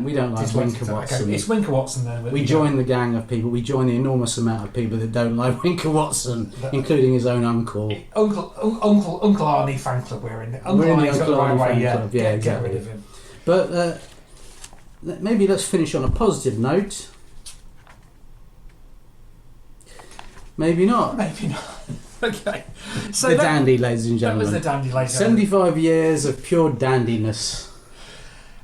We don't like Winker Watson. Okay, it's Winker Watson then. We join the gang of people. We join the enormous amount of people that don't like Winker Watson, including his own uncle. Uncle Arnie fan club. We're in the Uncle Arnie's got the right way. Yeah, get rid of him. But maybe let's finish on a positive note. Maybe not. Maybe not. Okay. So The dandy, ladies and That gentlemen. was the dandy, ladies and gentlemen. 75 years of pure dandiness.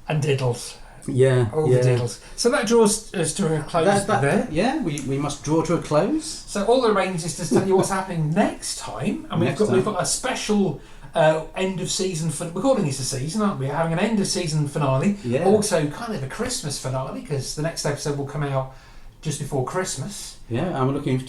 And diddles. Yeah. All yeah. the diddles. So that draws us to a close there. Yeah, we must draw to a close. So all that remains is to tell you what's happening next time. And we've got a special end of season. We're calling this a season, aren't we? We're having an end of season finale. Yeah. Also, kind of a Christmas finale because the next episode will come out just before Christmas. Yeah, I'm looking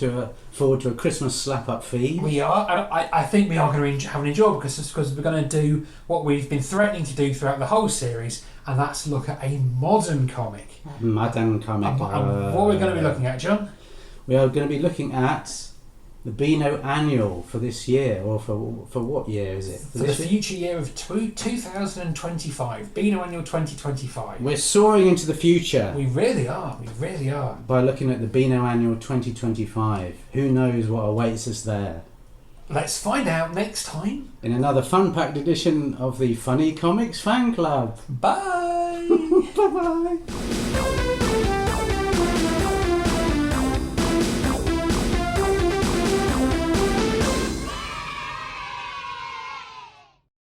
forward to a Christmas slap-up feed. We are. And I think we are going to have an enjoy because we're going to do what we've been threatening to do throughout the whole series, and that's look at a modern comic. Modern comic. And what we're going to be looking at, John? We are going to be looking at the Beano Annual for this year, or for what year is it? For the future year of 2025. Beano Annual 2025. We're soaring into the future. We really are. We really are. By looking at the Beano Annual 2025. Who knows what awaits us there? Let's find out next time. In another fun-packed edition of the Funny Comics Fan Club. Bye! Bye-bye!